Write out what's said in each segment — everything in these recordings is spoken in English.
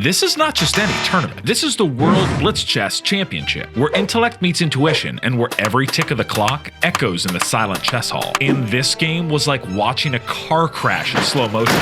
This is not just any tournament. This is the World Blitz Chess Championship, where intellect meets intuition and where every tick of the clock echoes in the silent chess hall. And this game was like watching a car crash in slow motion.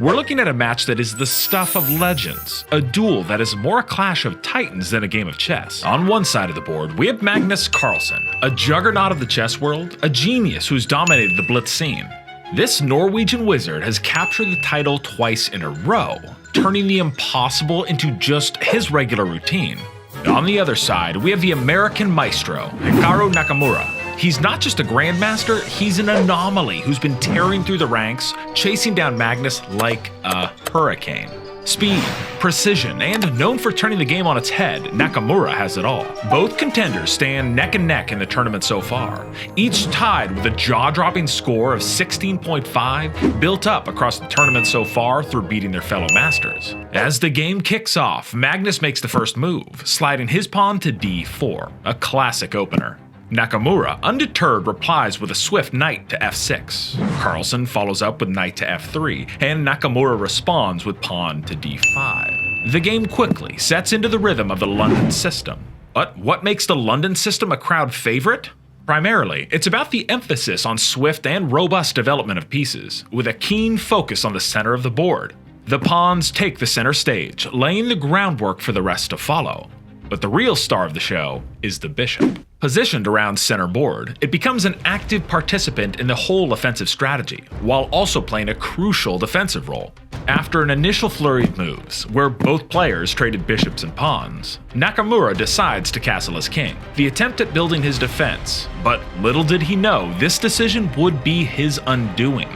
We're looking at a match that is the stuff of legends, a duel that is more a clash of titans than a game of chess. On one side of the board, we have Magnus Carlsen, a juggernaut of the chess world, a genius who's dominated the blitz scene. This Norwegian wizard has captured the title twice in a row, turning the impossible into just his regular routine. On the other side, we have the American maestro, Hikaru Nakamura. He's not just a grandmaster, he's an anomaly who's been tearing through the ranks, chasing down Magnus like a hurricane. Speed, precision, and known for turning the game on its head, Nakamura has it all. Both contenders stand neck and neck in the tournament so far, each tied with a jaw-dropping score of 16.5 built up across the tournament so far through beating their fellow masters. As the game kicks off, Magnus makes the first move, sliding his pawn to d4, a classic opener. Nakamura, undeterred, replies with a swift knight to f6. Carlsen follows up with knight to f3, and Nakamura responds with pawn to d5. The game quickly sets into the rhythm of the London system. But what makes the London system a crowd favorite? Primarily, it's about the emphasis on swift and robust development of pieces, with a keen focus on the center of the board. The pawns take the center stage, laying the groundwork for the rest to follow. But the real star of the show is the bishop. Positioned around center board, it becomes an active participant in the whole offensive strategy, while also playing a crucial defensive role. After an initial flurry of moves, where both players traded bishops and pawns, Nakamura decides to castle his king, the attempt at building his defense, but little did he know this decision would be his undoing.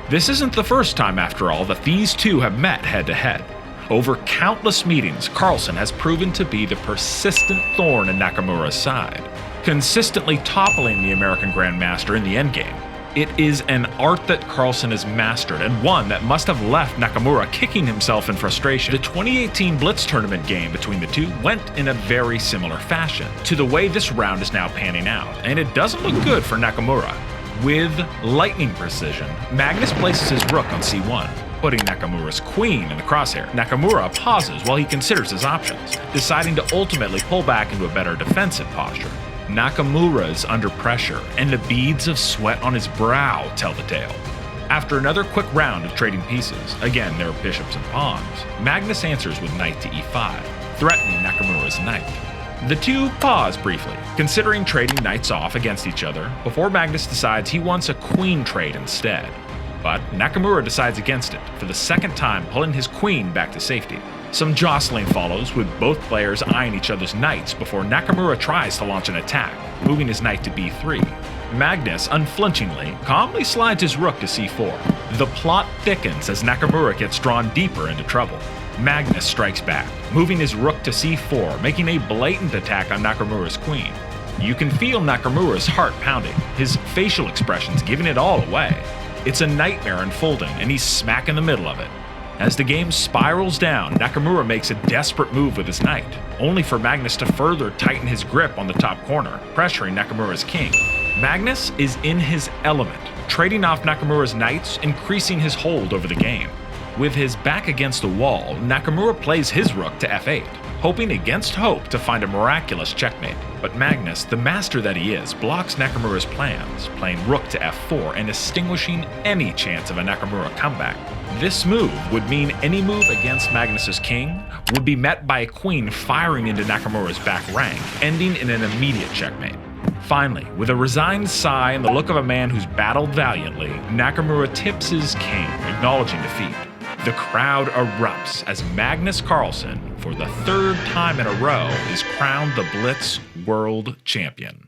This isn't the first time, after all, that these two have met head-to-head. Over countless meetings, Carlsen has proven to be the persistent thorn in Nakamura's side, consistently toppling the American Grandmaster in the endgame. It is an art that Carlsen has mastered, and one that must have left Nakamura kicking himself in frustration. The 2018 Blitz tournament game between the two went in a very similar fashion to the way this round is now panning out, and it doesn't look good for Nakamura. With lightning precision, Magnus places his rook on c1, putting Nakamura's queen in the crosshair. Nakamura pauses while he considers his options, deciding to ultimately pull back into a better defensive posture. Nakamura is under pressure, and the beads of sweat on his brow tell the tale. After another quick round of trading pieces, again there are bishops and pawns, Magnus answers with knight to e5, threatening Nakamura's knight. The two pause briefly, considering trading knights off against each other, before Magnus decides he wants a queen trade instead. But Nakamura decides against it, for the second time pulling his queen back to safety. Some jostling follows, with both players eyeing each other's knights before Nakamura tries to launch an attack, moving his knight to b3. Magnus, unflinchingly, calmly slides his rook to c4. The plot thickens as Nakamura gets drawn deeper into trouble. Magnus strikes back, moving his rook to c4, making a blatant attack on Nakamura's queen. You can feel Nakamura's heart pounding, his facial expressions giving it all away. It's a nightmare unfolding, and he's smack in the middle of it. As the game spirals down, Nakamura makes a desperate move with his knight, only for Magnus to further tighten his grip on the top corner, pressuring Nakamura's king. Magnus is in his element, trading off Nakamura's knights, increasing his hold over the game. With his back against the wall, Nakamura plays his rook to f8, hoping against hope to find a miraculous checkmate. But Magnus, the master that he is, blocks Nakamura's plans, playing rook to f4 and extinguishing any chance of a Nakamura comeback. This move would mean any move against Magnus's king would be met by a queen firing into Nakamura's back rank, ending in an immediate checkmate. Finally, with a resigned sigh and the look of a man who's battled valiantly, Nakamura tips his king, acknowledging defeat. The crowd erupts as Magnus Carlsen, for the third time in a row, is crowned the Blitz World Champion.